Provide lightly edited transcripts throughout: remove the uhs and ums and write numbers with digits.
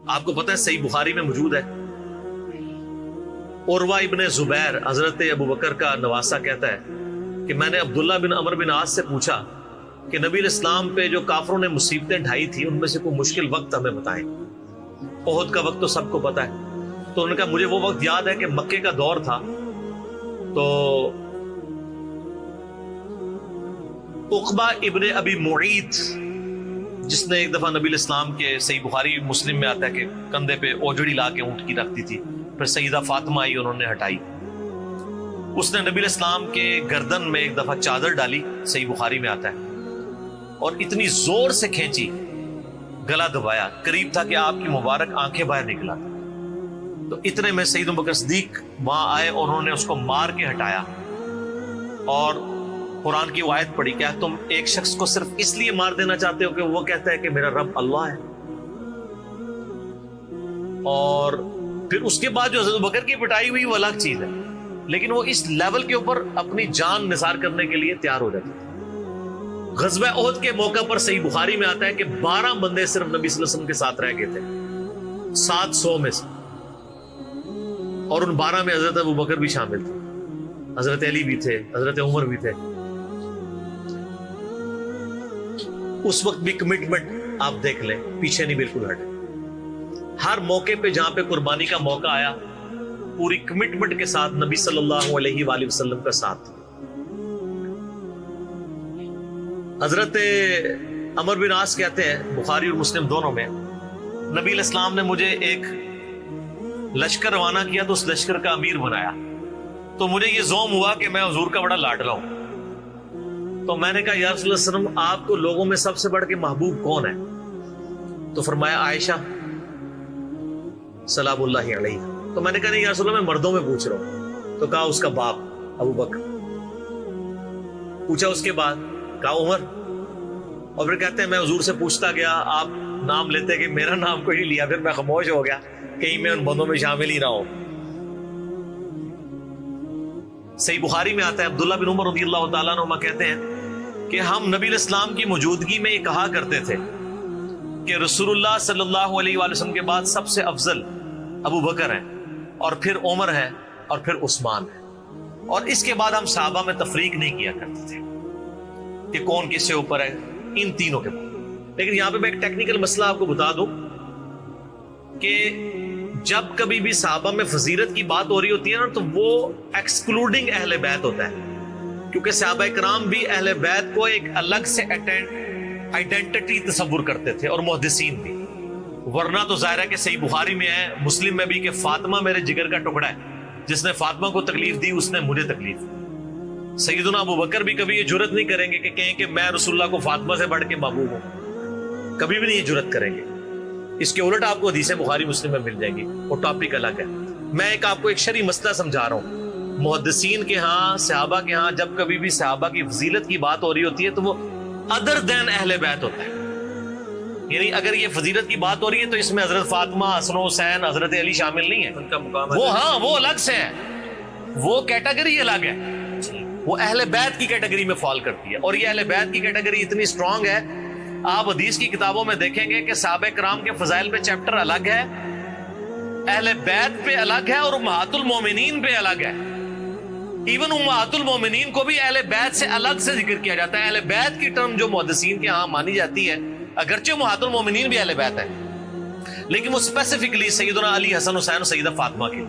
آپ کو پتہ ہے صحیح بخاری میں موجود ہے، عروہ ابن زبیر حضرت ابو بکر کا نواسہ کہتا ہے کہ میں نے عبداللہ بن عمر بن عاص سے پوچھا کہ نبی علیہ السلام پہ جو کافروں نے مصیبتیں ڈھائی تھی ان میں سے کوئی مشکل وقت ہمیں بتائیں۔ احد کا وقت تو سب کو پتہ ہے، تو انہوں نے کہا مجھے وہ وقت یاد ہے کہ مکے کا دور تھا، تو عقبہ ابن ابی معیط جس نے ایک دفعہ نبی علیہ السلام کے، صحیح بخاری مسلم میں آتا ہے کہ کندھے پہ اوجڑی لا کے اونٹ کی رکھتی تھی، پھر سیدہ فاطمہ آئی انہوں نے ہٹائی، اس نے نبی علیہ السلام کے گردن میں ایک دفعہ چادر ڈالی، صحیح بخاری میں آتا ہے، اور اتنی زور سے کھینچی، گلا دبایا، قریب تھا کہ آپ کی مبارک آنکھیں باہر نکلا، تو اتنے میں سیدنا ابو بکر صدیق وہاں آئے اور انہوں نے اس کو مار کے ہٹایا، اور قرآن کی وہ آیت پڑھی، کیا تم ایک شخص کو صرف اس لیے مار دینا چاہتے ہو کہ وہ کہتا ہے کہ میرا رب اللہ ہے؟ اور پھر اس کے بعد جو حضرت بکر کی پٹائی ہوئی وہ الگ چیز ہے، لیکن وہ اس لیول کے اوپر اپنی جان نثار کرنے کے لیے تیار ہو جاتے تھے۔ غزوہ احد کے موقع پر صحیح بخاری میں آتا ہے کہ 12 بندے صرف نبی صلی اللہ علیہ وسلم کے ساتھ رہ گئے تھے 700 میں سے، اور ان 12 میں حضرت ابو بکر بھی شامل تھے، حضرت علی بھی تھے، حضرت عمر بھی تھے۔ اس وقت بھی کمٹمنٹ آپ دیکھ لیں، پیچھے نہیں بالکل ہٹے، ہر موقع پہ جہاں پہ قربانی کا موقع آیا پوری کمٹمنٹ کے ساتھ نبی صلی اللہ علیہ وآلہ وسلم کا ساتھ۔ حضرت عمر بن عاص کہتے ہیں بخاری اور مسلم دونوں میں، نبی علیہ السلام نے مجھے ایک لشکر روانہ کیا تو اس لشکر کا امیر بنایا، تو مجھے یہ زوم ہوا کہ میں حضور کا بڑا لاڈلا ہوں، تو میں نے کہا یا رسول اللہ صلی اللہ علیہ وسلم آپ کو لوگوں میں سب سے بڑھ کے محبوب کون ہے؟ تو فرمایا عائشہ سلام اللہ علیہ۔ تو میں نے کہا نہیں یا رسول اللہ میں مردوں میں پوچھ رہا ہوں، تو کہا اس کا باپ ابو بکر، پوچھا اس کے بعد، کہا عمر، اور پھر کہتے ہیں میں حضور سے پوچھتا گیا، آپ نام لیتے کہ میرا نام کوئی نہیں لیا، پھر میں خاموش ہو گیا کہیں میں ان بندوں میں شامل ہی نہ ہوں۔ صحیح بخاری میں آتا ہے عبداللہ بن عمر رضی اللہ تعالیٰ عنہما کہتے ہیں کہ ہم نبی علیہ السلام کی موجودگی میں یہ کہا کرتے تھے کہ رسول اللہ صلی اللہ علیہ وآلہ وسلم کے بعد سب سے افضل ابو بکر ہیں، اور پھر عمر ہے، اور پھر عثمان ہے، اور اس کے بعد ہم صحابہ میں تفریق نہیں کیا کرتے تھے کہ کون کس سے اوپر ہے، ان تینوں کے بعد۔ لیکن یہاں پہ میں ایک ٹیکنیکل مسئلہ آپ کو بتا دوں کہ جب کبھی بھی صحابہ میں فضیلت کی بات ہو رہی ہوتی ہے نا، تو وہ ایکسکلوڈنگ اہل بیت ہوتا ہے، کیونکہ صحابہ کرام بھی اہل بیت کو ایک الگ سے آئیڈینٹی تصور کرتے تھے، اور محدثین بھی، ورنہ تو ظاہر ہے کہ صحیح بخاری میں ہے، مسلم میں بھی، کہ فاطمہ میرے جگر کا ٹکڑا ہے، جس نے فاطمہ کو تکلیف دی اس نے مجھے تکلیف دی۔ سیدنا ابو بکر بھی کبھی یہ جرت نہیں کریں گے کہ کہیں کہ میں رسول اللہ کو فاطمہ سے بڑھ کے محبوب ہوں، کبھی بھی نہیں یہ جرت کریں گے۔ اس کے الٹ آپ کو حدیثیں بخاری مسلم میں مل جائیں گی، وہ ٹاپک الگ ہے۔ میں آپ کو ایک شرعی مسئلہ سمجھا رہا ہوں، محدثین کے ہاں، صحابہ کے ہاں، جب کبھی بھی صحابہ کی فضیلت کی بات ہو رہی ہوتی ہے تو وہ ادر دین اہل بیت ہوتا ہے، یعنی اگر یہ فضیلت کی بات ہو رہی ہے تو اس میں حضرت فاطمہ، حسن و حسین، حضرت علی شامل نہیں ہے، ان کا مقام وہ ہاں وہ الگ سے ہیں، وہ کیٹیگری الگ ہے، وہ اہل بیت کی کیٹیگری میں فال کرتی ہے، اور یہ اہل بیت کی کیٹیگری اتنی سٹرونگ ہے، آپ حدیث کی کتابوں میں دیکھیں گے کہ صحابہ کرام کے فضائل پہ چیپٹر الگ ہے، اہل بیت پہ الگ ہے، اور امہات المومنین پہ الگ ہے۔ ایون امہات المومنین کو بھی اہل بیت سے الگ سے ذکر کیا جاتا ہے۔ اہل بیت کی ٹرم جو محدثین کے ہاں مانی جاتی ہے، اگرچہ امہات المومنین بھی اہل بیت ہے، لیکن وہ اسپیسیفکلی سیدنا علی، حسن حسین اور سیدہ فاطمہ کے،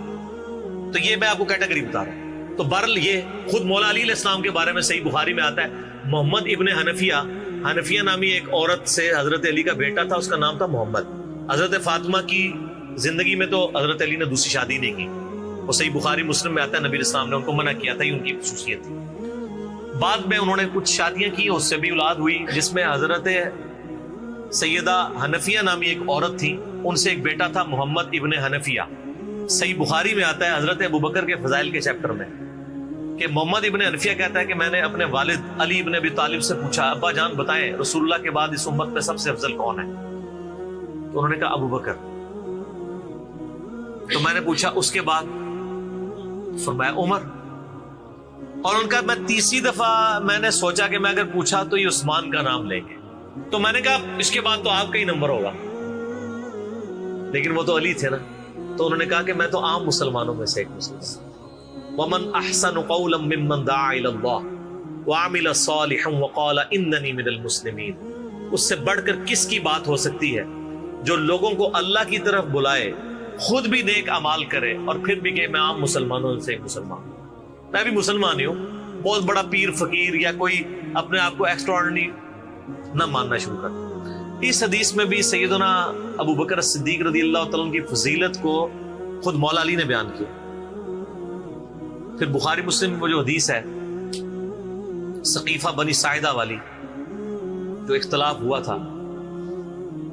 تو یہ میں آپ کو کیٹیگری بتا رہا ہوں۔ تو بہرحال یہ خود مولا علی علیہ السلام کے بارے میں صحیح بخاری میں آتا ہے، محمد ابن حنفیہ نامی ایک عورت سے حضرت علی کا بیٹا تھا، اس کا نام تھا محمد۔ حضرت فاطمہ کی زندگی میں تو حضرت علی نے دوسری شادی نہیں کی، وہ صحیح بخاری مسلم میں آتا ہے، نبی علیہ السلام نے ان کو منع کیا تھا، یہ ان کی خصوصیت تھی۔ بعد میں انہوں نے کچھ شادیاں کی، اس سے بھی اولاد ہوئی، جس میں حضرت سیدہ حنفیہ نامی ایک عورت تھی، ان سے ایک بیٹا تھا محمد ابن حنفیہ۔ صحیح بخاری میں آتا ہے حضرت ابو بکر کے فضائل کے چیپٹر میں کہ محمد ابن حنفیہ کہتا ہے کہ میں نے اپنے والد علی ابن ابی طالب سے پوچھا، ابا جان بتائیں رسول اللہ کے بعد اس امت پہ سب سے افضل کون ہے؟ تو انہوں نے کہا ابو بکر۔ تو میں نے پوچھا اس کے بعد؟ فرمایا عمر۔ اور ان کا میں تیسری دفعہ میں نے سوچا کہ میں اگر پوچھا تو یہ عثمان کا نام لیں گے، تو میں نے کہا اس کے بعد تو آپ کا ہی نمبر ہوگا۔ لیکن وہ تو علی تھے نا، تو انہوں نے کہا کہ میں تو عام مسلمانوں میں سے ایک مسلمان۔ وَمَنْ أَحْسَنُ قَوْلًا مِّمَّنْ دَعَا إِلَى اللَّهِ وَعَمِلَ صَالِحًا وَقَالَ إِنَّنِي مِنَ الْمُسْلِمِينَ۔ اس سے بڑھ کر کس کی بات ہو سکتی ہے جو لوگوں کو اللہ کی طرف بلائے، خود بھی نیک اعمال کرے اور پھر بھی کہ میں عام مسلمانوں سے ایک مسلمان ہوں، میں بھی مسلمان ہی ہوں، بہت بڑا پیر فقیر یا کوئی اپنے آپ کو ایکسٹراڈنری نہ ماننا شروع کر۔ اس حدیث میں بھی سیدنا ابو بکر صدیق رضی اللہ تعالیٰ عنہ کی فضیلت کو خود مولا علی نے بیان کیا۔ پھر بخاری مسلم میں وہ جو حدیث ہے سقیفہ بنی ساعدہ والی، جو اختلاف ہوا تھا،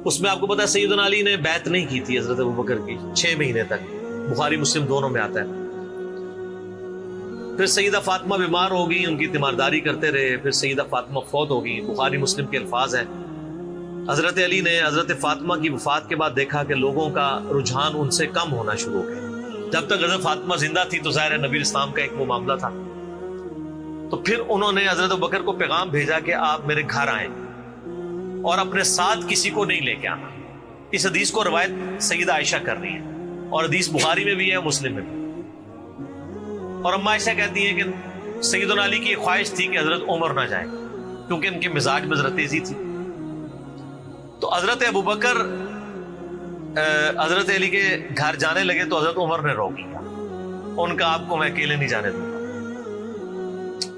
اس میں آپ کو پتا ہے سیدنا علی نے بیعت نہیں کی تھی حضرت ابو بکر کی 6 مہینے تک، بخاری مسلم دونوں میں آتا ہے۔ پھر سیدہ فاطمہ بیمار ہو گئی، ان کی تیمارداری کرتے رہے، پھر سیدہ فاطمہ فوت ہو گئی۔ بخاری مسلم کے الفاظ ہیں، حضرت علی نے حضرت فاطمہ کی وفات کے بعد دیکھا کہ لوگوں کا رجحان ان سے کم ہونا شروع ہو گیا۔ جب تک حضرت فاطمہ زندہ تھی تو ظاہر ہے نبی اسلام کا ایک وہ معاملہ تھا، تو پھر انہوں نے حضرت ابوبکر کو پیغام بھیجا کہ آپ میرے گھر آئیں اور اپنے ساتھ کسی کو نہیں لے کے آنا۔ اس حدیث کو روایت سیدہ عائشہ کر رہی ہے اور حدیث بخاری میں بھی ہے، مسلم میں بھی۔ اور اما عائشہ کہتی ہیں کہ سیدنا علی کی خواہش تھی کہ حضرت عمر نہ جائیں کیونکہ ان کے مزاج میں ذرا تیزی تھی۔ تو حضرت ابوبکر حضرت علی کے گھر جانے لگے تو حضرت عمر نے روک لیا، ان کا آپ کو میں اکیلے نہیں جانے دوں گا۔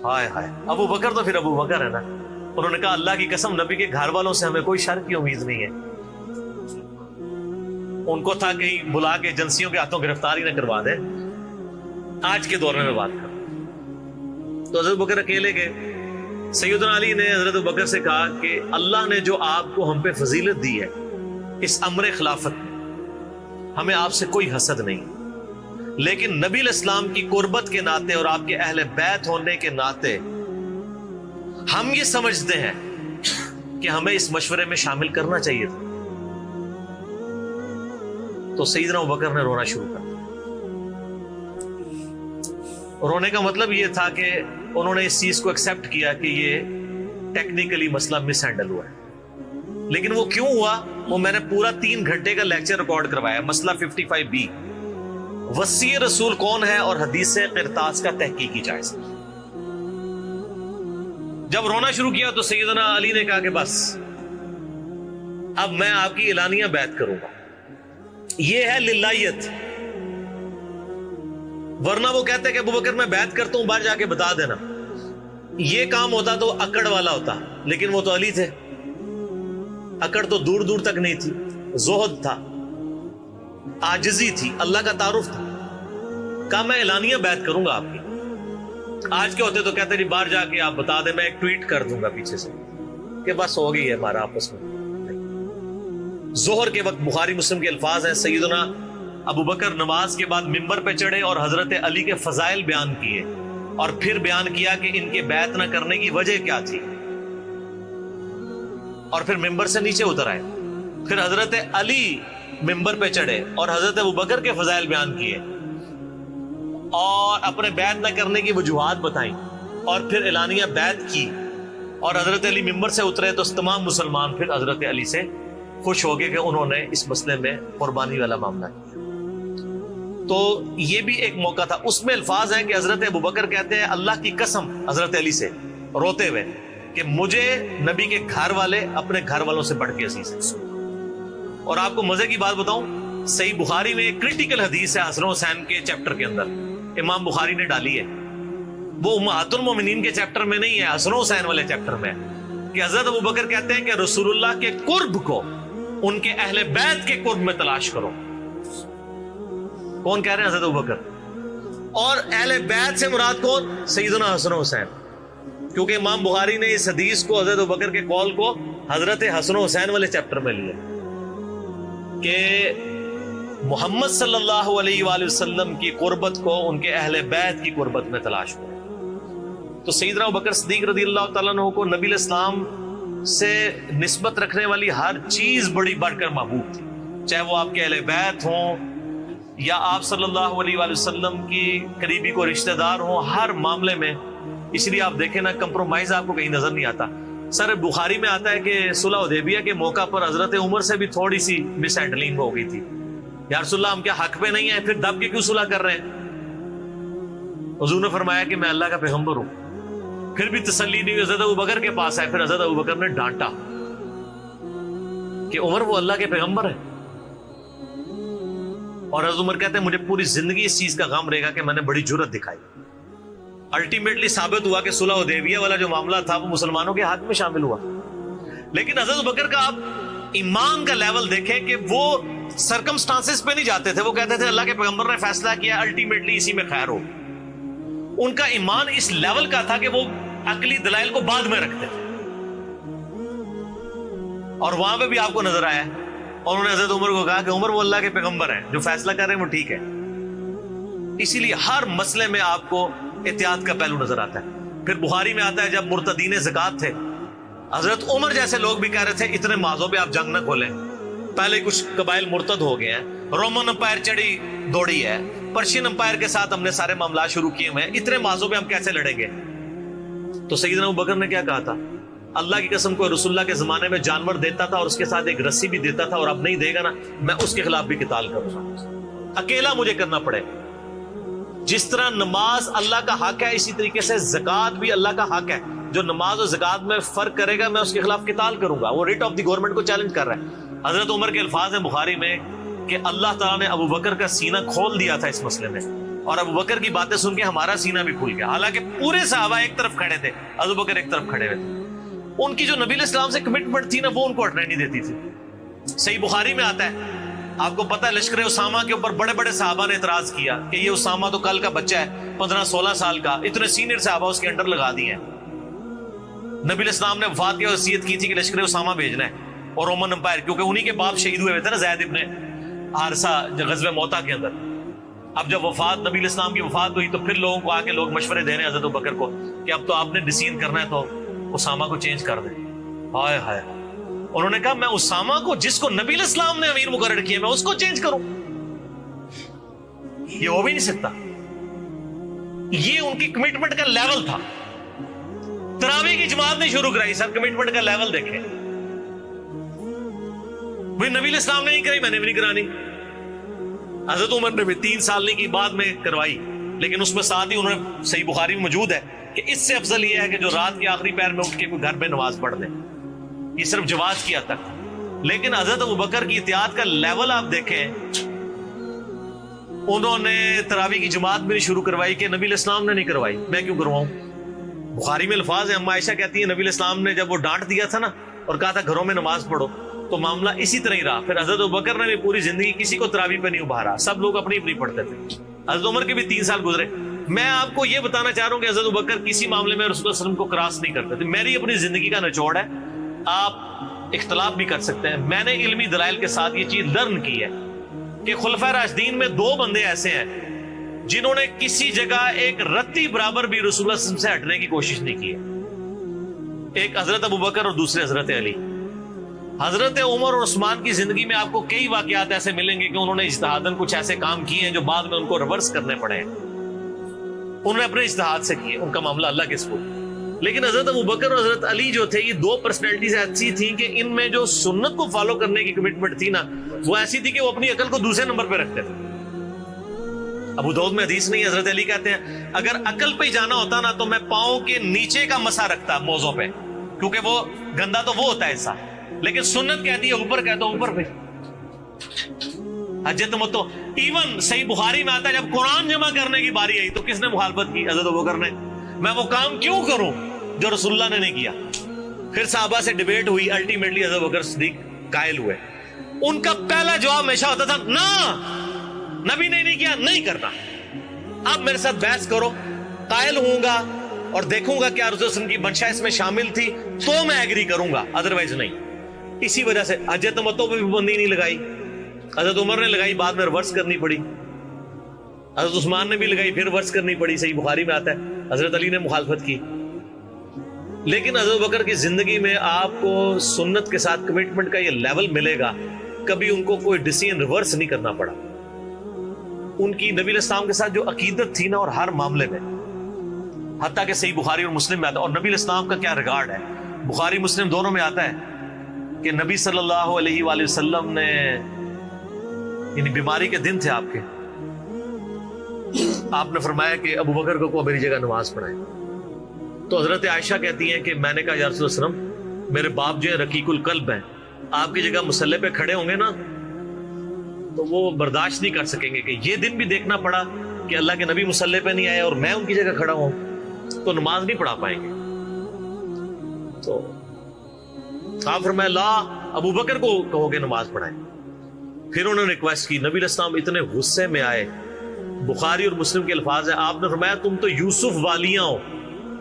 ہائے ہائے، ابو بکر تو پھر ابو بکر ہے نا، انہوں نے کہا اللہ کی قسم نبی کے گھر والوں سے ہمیں کوئی شر کی امید نہیں ہے۔ ان کو تھا کہیں بلا کے ایجنسیوں کے ہاتھوں گرفتاری نہ کروا دیں۔ آج کے دور میں بات کروں تو حضرت بکر اکیلے گئے۔ سیدنا علی نے حضرت بکر سے کہا کہ اللہ نے جو آپ کو ہم پہ فضیلت دی ہے اس امر خلافت میں، ہمیں آپ سے کوئی حسد نہیں، لیکن نبی الاسلام کی قربت کے ناطے اور آپ کے اہل بیت ہونے کے ناطے ہم یہ سمجھتے ہیں کہ ہمیں اس مشورے میں شامل کرنا چاہیے تھا۔ تو سیدنا ابوبکر نے رونا شروع کر دیا۔ رونے کا مطلب یہ تھا کہ انہوں نے اس چیز کو ایکسپٹ کیا کہ یہ ٹیکنیکلی مسئلہ مس ہینڈل ہوا ہے، لیکن وہ کیوں ہوا وہ میں نے پورا 3 گھنٹے کا لیکچر ریکارڈ کروایا۔ مسئلہ 55B، وصی رسول کون ہے اور حدیث قرطاس کا تحقیقی جائزہ۔ جب رونا شروع کیا تو سیدنا علی نے کہا کہ بس اب میں آپ کی اعلانیہ بیعت کروں گا، یہ ہے للہیت، ورنہ وہ کہتے ہیں کہ ابوبکر میں بیعت کرتا ہوں باہر جا کے بتا دینا، یہ کام ہوتا تو اکڑ والا ہوتا، لیکن وہ تو علی تھے، اکڑ تو دور دور تک نہیں تھی، زہد تھا، عاجزی تھی، اللہ کا تعارف تھا۔ کہا میں اعلانیہ بیعت کروں گا آپ کی۔ آج کے ہوتے تو کہتے جی باہر جا کے آپ بتا دیں، میں ایک ٹویٹ کر دوں گا پیچھے سے کہ بس ہو گئی ہے ہمارا آپس میں۔ ظہر کے وقت بخاری مسلم کے الفاظ ہیں، سیدنا ابو بکر نماز کے بعد ممبر پہ چڑھے اور حضرت علی کے فضائل بیان کیے اور پھر بیان کیا کہ ان کے بیعت نہ کرنے کی وجہ کیا تھی، اور پھر ممبر سے نیچے اتر آئے۔ پھر حضرت علی ممبر پہ چڑھے اور حضرت ابو بکر کے فضائل بیان کیے اور اپنے بیعت نہ کرنے کی وجوہات بتائیں، اور پھر اعلانیہ بیعت کی، اور حضرت علی ممبر سے اترے تو تمام مسلمان پھر حضرت علی سے خوش ہو گئے کہ انہوں نے اس مسئلے میں قربانی والا معاملہ کیا۔ تو یہ بھی ایک موقع تھا۔ اس میں الفاظ ہیں کہ حضرت ابوبکر کہتے ہیں اللہ کی قسم حضرت علی سے روتے ہوئے کہ مجھے نبی کے گھر والے اپنے گھر والوں سے بڑھ کے عزیز ہیں۔ اور آپ کو مزے کی بات بتاؤں، صحیح بخاری میں ایک کرٹیکل حدیث ہے حسن حسین کے چیپٹر کے اندر، امام بخاری نے ڈالی ہے، وہ امہات المومنین کے چیپٹر میں نہیں ہے، حسن حسین والے چیپٹر میں، کہ حضرت ابوبکر کہتے ہیں کہ رسول اللہ کے قرب کو ان کے اہل بیت کے قرب میں تلاش کرو۔ کون کہہ رہے ہیں؟ حضرت ابوبکر۔ اور اہل بیت سے مراد کون؟ سیدنا حسن حسین، کیونکہ امام بخاری نے اس حدیث کو حضرت ابوبکر کے قول کو حضرت حسن حسین والے چیپٹر میں لیا کہ محمد صلی اللہ علیہ وآلہ وسلم کی قربت کو ان کے اہل بیت کی قربت میں تلاش کرو۔ تو سیدنا ابوبکر صدیق رضی اللہ تعالیٰ عنہ کو نبی الاسلام سے نسبت رکھنے والی ہر چیز بڑی بڑھ کر محبوب تھی، چاہے وہ آپ کے اہل بیت ہوں یا آپ صلی اللہ علیہ وآلہ وسلم کی قریبی کو رشتہ دار ہوں، ہر معاملے میں۔ اس لیے آپ دیکھیں نا، کمپرومائز آپ کو کہیں نظر نہیں آتا۔ سر بخاری میں آتا ہے کہ صلح حدیبیہ کے موقع پر حضرت عمر سے بھی تھوڑی سی مس ہینڈلنگ ہو گئی تھی، یا رسول اللہ ہم کیا حق پہ نہیں ہیں، پھر دب کے کیوں صلح کر رہے ہیں؟ حضور نے فرمایا کہ میں اللہ کا پیغمبر ہوں۔ پھر بھی تسلی نہیں ہوئی، حضرت ابوبکر کے پاس آئے، پھر حضرت ابوبکر نے ڈانٹا کہ عمر وہ اللہ کے پیغمبر ہے۔ اور حضرت عمر کہتے ہیں مجھے پوری زندگی اس چیز کا غم رہے گا کہ میں نے بڑی جرأت دکھائی۔ الٹیمیٹلی ثابت ہوا کہ صلح حدیبیہ والا جو معاملہ تھا وہ مسلمانوں کے حق میں شامل ہوا، لیکن حضرت ابوبکر کا آپ ایمان کا لیول دیکھیں کہ وہ سرکمسٹانسز پہ نہیں جاتے تھے، وہ کہتے تھے اللہ کے پیغمبر نے فیصلہ کیا الٹیمیٹلی اسی میں خیر ہو۔ ان کا ایمان اس لیول کا تھا کہ وہ عقلی دلائل کو بعد میں رکھتے تھے، اور وہاں پہ بھی آپ کو نظر آیا اور انہوں نے حضرت عمر کو کہا کہ عمر وہ اللہ کے پیغمبر ہیں، جو فیصلہ کر رہے ہیں وہ ٹھیک ہے۔ اسی لیے ہر مسئلے میں آپ کو احتیاط کا پہلو نظر آتا ہے۔ پھر بخاری میں آتا ہے جب مرتدین زکات تھے، حضرت عمر جیسے لوگ بھی کہہ رہے تھے اتنے مازوں پہ آپ جنگ نہ کھولیں، پہلے کچھ قبائل مرتد ہو گئے ہیں، رومن امپائر چڑھی دوڑی ہے، پرشین امپائر کے ساتھ ہم نے سارے معاملات شروع کیے ہوئے ہیں، اتنے مازوں پہ ہم کیسے لڑیں گے؟ تو سیدنا ابوبکر نے کیا کہا تھا؟ اللہ کی قسم کو رسول اللہ کے زمانے میں جانور دیتا تھا اور اس کے ساتھ ایک رسی بھی دیتا تھا، اور اب نہیں دے گا نا میں اس کے خلاف بھی قتال کروں گا، اکیلا مجھے کرنا پڑے۔ جس طرح نماز اللہ کا حق ہے، اسی طریقے سے زکات بھی اللہ کا حق ہے۔ جو نماز اور زکات میں فرق کرے گا میں اس کے خلاف قتال کروں گا۔ وہ ریٹ آف دی گورنمنٹ کو چیلنج کر رہا ہے۔ حضرت عمر کے الفاظ ہیں بخاری میں کہ اللہ تعالیٰ نے ابوبکر کا سینہ کھول دیا تھا اس مسئلے میں، اور ابوبکر کی باتیں سن کے ہمارا سینہ بھی کھل گیا، حالانکہ پورے صحابہ ایک طرف کھڑے تھے، ابوبکر ایک طرف کھڑے ہوئے تھے۔ ان کی جو نبی علیہ السلام سے کمٹمنٹ تھی نا وہ ان کو ہٹنے نہیں دیتی تھی۔ صحیح بخاری میں آتا ہے، آپ کو پتہ ہے لشکر اسامہ کے اوپر بڑے بڑے صحابہ نے اعتراض کیا کہ یہ اسامہ تو کل کا بچہ ہے 15-16 سال کا، اتنے سینئر صحابہ اس کے انڈر لگا دیے ہیں۔ نبی علیہ السلام نے وفات کی وصیت کی تھی کہ لشکر اسامہ بھیجنا ہے، اور رومن امپائر کیونکہ انہی کے باپ شہید ہوئے تھے نا، زید ابن حارثہ غزوہ موتا کے اندر۔ اب جب وفات نبی علیہ السلام کی وفات ہوئی تو پھر لوگوں کو آ کے لوگ مشورے دے رہے ہیں حضرت ابوبکر کو کہ اب تو آپ نے ڈیسیژن کرنا ہے تو اسامہ کو چینج کر دیں۔ ہائے ہائے، انہوں نے کہا میں اسامہ کو جس کو نبی علیہ السلام نے امیر مقرر کیا میں اس کو چینج کروں؟ یہ ہو بھی نہیں سکتا۔ یہ ان کی کمٹمنٹ کا لیول تھا۔ تراویح کی جماعت نہیں شروع کرائی، سر کمٹمنٹ کا لیول دیکھیں۔ وہ نبی علیہ السلام نے نہیں کرائی، میں نے بھی نہیں کرانی۔ حضرت عمر نے بھی 3 سال نہیں کی، بعد میں کروائی، لیکن اس میں ساتھ ہی انہوں نے، صحیح بخاری میں موجود ہے کہ اس سے افضل یہ ہے کہ جو رات کے آخری پہر میں اٹھ کے کوئی گھر میں نماز پڑھ لے، یہ صرف جواز کیا تک۔ لیکن حضرت ابوبکر کی اطاعت کا لیول آپ دیکھیں، انہوں نے تراویح کی جماعت بھی نہیں شروع کروائی کہ نبی علیہ السلام نے نہیں کروائی، میں کیوں کرواؤں؟ بخاری میں الفاظ ہیں، اما عائشہ کہتی ہیں نبی علیہ السلام نے جب وہ ڈانٹ دیا تھا نا اور کہا تھا گھروں میں نماز پڑھو، تو معاملہ اسی طرح ہی رہا۔ پھر حضرت ابوبکر نے بھی پوری زندگی کسی کو تراویح پہ نہیں ابھارا، سب لوگ اپنی اپنی پڑھتے تھے۔ حضرت عمر کے بھی 3 سال گزرے۔ میں آپ کو یہ بتانا چاہ رہا ہوں کہ حضرت ابوبکر کسی معاملے میں رسول اللہ صلی اللہ علیہ وسلم کو کراس نہیں کرتے تھے۔ میری اپنی زندگی کا نچوڑ ہے، آپ اختلاف بھی کر سکتے ہیں۔ میں نے علمی دلائل کے ساتھ یہ چیز لرن کی ہے کہ خلفائے راشدین میں 2 بندے ایسے ہیں جنہوں نے کسی جگہ ایک رتی برابر بھی رسول اللہ صلی اللہ علیہ وسلم سے ہٹنے کی کوشش نہیں کی ہے۔ ایک حضرت ابوبکر اور دوسرے حضرت علی۔ حضرت عمر اور عثمان کی زندگی میں آپ کو کئی واقعات ایسے ملیں گے کہ انہوں نے اجتہاداً کچھ ایسے کام کیے ہیں جو بعد میں ان کو ریورس کرنے پڑے ہیں، انہوں نے اپنے اجتہاد سے کیے، ان کا معاملہ اللہ کے سپرد۔ لیکن حضرت ابوبکر اور حضرت علی جو تھے، یہ 2 پرسنالٹیز ایسی تھیں کہ ان میں جو سنت کو فالو کرنے کی کمٹمنٹ تھی نا، وہ ایسی تھی کہ وہ اپنی عقل کو دوسرے نمبر پہ رکھتے تھے۔ ابو داؤد میں حدیث نہیں، حضرت علی کہتے ہیں اگر عقل پہ جانا ہوتا نا تو میں پاؤں کے نیچے کا مسا رکھتا موزوں پہ، کیونکہ وہ گندا تو وہ ہوتا ہے ایسا، لیکن سنت کہتی ہے اوپر، کہتا اوپر پہ حجت متو۔ ایون صحیح بخاری میں آتا ہے جب قرآن جمع کرنے کی باری آئی تو کس نے مخالفت کی؟ حضرت ابوبکر نے۔ میں وہ کام کیوں کروں جو رسول اللہ نے نہیں کیا؟ پھر صحابہ سے ڈیبیٹ ہوئی، الٹیمیٹلی حضرت ابوبکر صدیق قائل ہوئے۔ ان کا پہلا جواب ہمیشہ ہوتا تھا نا، نبی نے نہیں کیا، نہیں کرنا۔ اب میرے ساتھ بحث کرو، قائل ہوں گا اور دیکھوں گا کیا رسول اللہ کی منشا اس میں شامل تھی تو میں ایگری کروں گا، ادروائز نہیں۔ اسی وجہ سے حجت تمتع پہ بھی پابندی نہیں لگائی، حضرت عمر نے لگائی، بعد میں ریورس کرنی پڑی، حضرت عثمان نے بھی لگائی، پھر ریورس کرنی پڑی، صحیح بخاری میں آتا ہے حضرت علی نے مخالفت کی۔ لیکن حضرت بکر کی زندگی میں آپ کو سنت کے ساتھ کمٹمنٹ کا یہ لیول ملے گا، کبھی ان کو کوئی ڈیسیژن ریورس نہیں کرنا پڑا۔ ان کی نبی علیہ السلام کے ساتھ جو عقیدت تھی نا، اور ہر معاملے میں، حتیٰ کہ صحیح بخاری اور مسلم میں آتا ہے، اور نبی علیہ السلام کا کیا ریگارڈ ہے، بخاری مسلم دونوں میں آتا ہے کہ نبی صلی اللہ علیہ وآلہ وسلم نے یعنی بیماری کے دن تھے آپ کے، آپ نے فرمایا کہ ابو بکر کو میری جگہ نماز پڑھائے. تو حضرت عائشہ کہتی ہیں کہ میں نے کہا یا رسول اللہ علیہ وسلم میرے باپ جو ہے رقیق القلب ہیں، آپ کی جگہ مصلی پہ کھڑے ہوں گے نا تو وہ برداشت نہیں کر سکیں گے کہ یہ دن بھی دیکھنا پڑا کہ اللہ کے نبی مصلی پہ نہیں آئے اور میں ان کی جگہ کھڑا ہوں، تو نماز نہیں پڑھا پائیں گے. تو آپ فرمایا لا، ابو بکر کو کہو کہ نماز پڑھائیں. پھر انہوں نے ریکویسٹ کی، نبی علیہ السلام اتنے غصے میں آئے. بخاری اور مسلم کے الفاظ ہیں، آپ نے فرمایا تم تو یوسف والیاں ہو.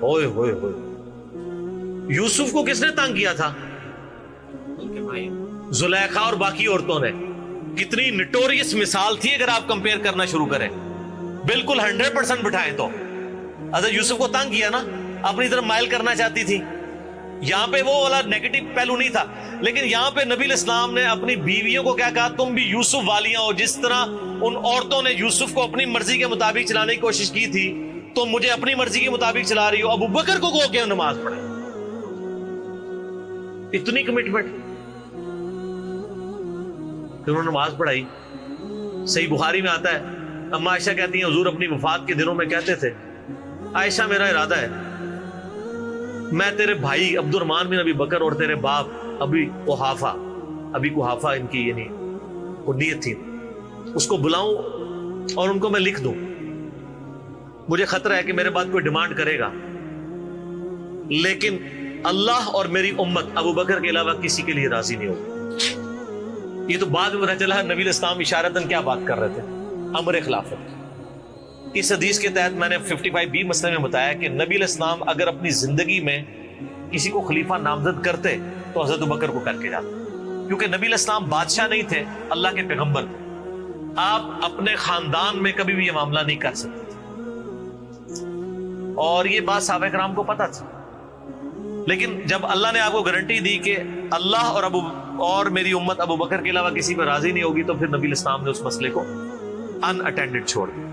ہوئے ہوئے ہوئے، یوسف کو کس نے تنگ کیا تھا؟ زلیخا اور باقی عورتوں نے. کتنی نٹوریس مثال تھی اگر آپ کمپیئر کرنا شروع کریں. بالکل 100% بٹھائیں تو حضرت یوسف کو تنگ کیا نا، اپنی طرف مائل کرنا چاہتی تھی. یہاں پہ وہ والا نیگیٹو پہلو نہیں تھا، لیکن یہاں پہ نبی علیہ السلام نے اپنی بیویوں کو کیا کہا؟ تم بھی یوسف والیاں ہو. جس طرح ان عورتوں نے یوسف کو اپنی مرضی کے مطابق چلانے کی کوشش کی تھی، تو مجھے اپنی مرضی کے مطابق چلا رہی ہو. ابو بکر کو کہو کہ نماز پڑھے. اتنی کمٹمنٹ. پھر انہوں نے نماز پڑھائی. صحیح بخاری میں آتا ہے، اما عائشہ کہتی ہیں حضور اپنی وفات کے دنوں میں کہتے تھے عائشہ میرا ارادہ ہے میں تیرے بھائی عبد الرحمن بن ابی بکر اور تیرے باپ ابی قحافہ ان کی یعنی نیت تھی، اس کو بلاؤں اور ان کو میں لکھ دوں. مجھے خطرہ ہے کہ میرے بعد کوئی ڈیمانڈ کرے گا، لیکن اللہ اور میری امت ابو بکر کے علاوہ کسی کے لیے راضی نہیں ہوگی. یہ تو بعد میں پتہ چلا نبی علیہ السلام اشارتاً کیا بات کر رہے تھے؟ امر خلافت. اس حدیث کے تحت میں نے 55B مسئلے میں بتایا کہ نبی علیہ السلام اگر اپنی زندگی میں کسی کو خلیفہ نامزد کرتے تو حضرت ابو بکر کو کر کے جاتے، کیونکہ نبی علیہ السلام بادشاہ نہیں تھے، اللہ کے پیغمبر تھے. آپ اپنے خاندان میں کبھی بھی یہ معاملہ نہیں کر سکتے تھے، اور یہ بات صحابہ کرام کو پتہ تھی. لیکن جب اللہ نے آپ کو گارنٹی دی کہ اللہ اور میری امت ابو بکر کے علاوہ کسی پہ راضی نہیں ہوگی، تو پھر نبی علیہ السلام نے اس مسئلے کو ان اٹینڈڈ چھوڑ دیا.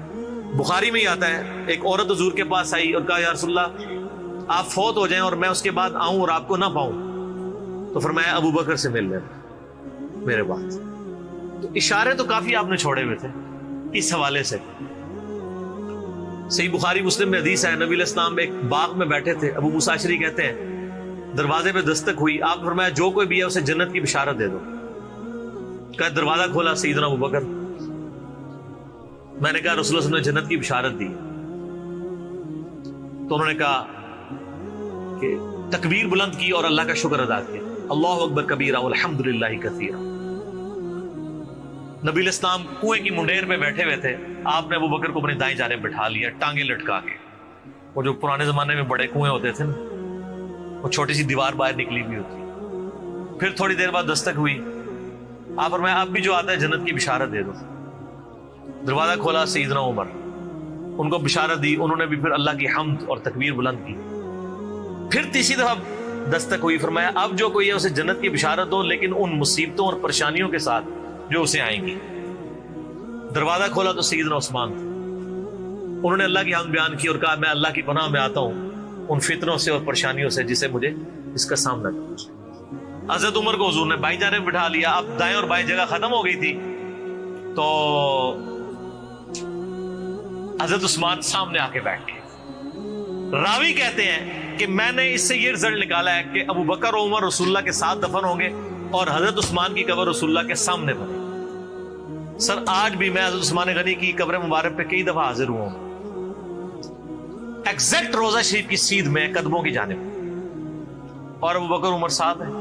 بخاری میں ہی آتا ہے، ایک عورت حضور کے پاس آئی اور کہا یا رسول اللہ آپ فوت ہو جائیں اور میں اس کے بعد آؤں اور آپ کو نہ پاؤں، تو فرمایا ابو بکر سے مل لینا میرے بعد. تو اشارے تو کافی آپ نے چھوڑے ہوئے تھے اس حوالے سے. صحیح بخاری مسلم میں حدیث ہے، نبی علیہ السلام ایک باغ میں بیٹھے تھے، ابو موسیٰ اشعری کہتے ہیں دروازے پہ دستک ہوئی، آپ نے فرمایا جو کوئی بھی ہے اسے جنت کی بشارت دے دو. کہا دروازہ کھولا سیدنا ابو بکر. میں نے کہا رسول اللہ صلی اللہ علیہ وسلم نے جنت کی بشارت دی. تو انہوں نے کہا کہ تکبیر بلند کی اور اللہ کا شکر ادا کیا، اللہ اکبر کبیرہ والحمدللہ کثیرہ. نبی علیہ السلام کنویں کی منڈیر پہ بیٹھے ہوئے تھے، آپ نے ابو بکر کو اپنی دائیں جانب بٹھا لیا ٹانگیں لٹکا کے. وہ جو پرانے زمانے میں بڑے کنویں ہوتے تھے نا، وہ چھوٹی سی دیوار باہر نکلی ہوئی ہوتی. پھر تھوڑی دیر بعد دستک ہوئی، آپ فرمایا اب بھی جو آتا ہے جنت کی بشارت دے دو. دروازہ کھولا سیدنا عمر، ان کو بشارت دی. انہوں نے بھی پھر اللہ کی حمد اور تکبیر بلند کی. پھر تیسری دفعہ دستک ہوئی، فرمایا اب جو کوئی ہے اسے جنت کی بشارت دو، لیکن ان مصیبتوں اور پریشانیوں کے ساتھ جو اسے آئیں گی. دروازہ کھولا تو سیدنا عثمان تھے. انہوں نے اللہ کی حمد بیان کی اور کہا میں اللہ کی پناہ میں آتا ہوں ان فتنوں سے اور پریشانیوں سے جسے مجھے اس کا سامنا کرنا. حضرت عمر کو حضور نے بائیں جانب بٹھا لیا. اب دائیں اور بائیں جگہ ختم ہو گئی تھی، تو حضرت عثمان سامنے آ کے بیٹھ گئے. راوی کہتے ہیں کہ میں نے اس سے یہ رزلٹ نکالا ہے کہ ابو بکر و عمر رسول اللہ کے ساتھ دفن ہوں گے اور حضرت عثمان کی قبر رسول اللہ کے سامنے بنے. سر آج بھی میں حضرت عثمان غنی کی قبر مبارک پہ کئی دفعہ حاضر ہوا ہوں، ایگزیکٹ روضہ شریف کی سیدھ میں قدموں کی جانب، اور ابو بکر عمر ساتھ ہیں.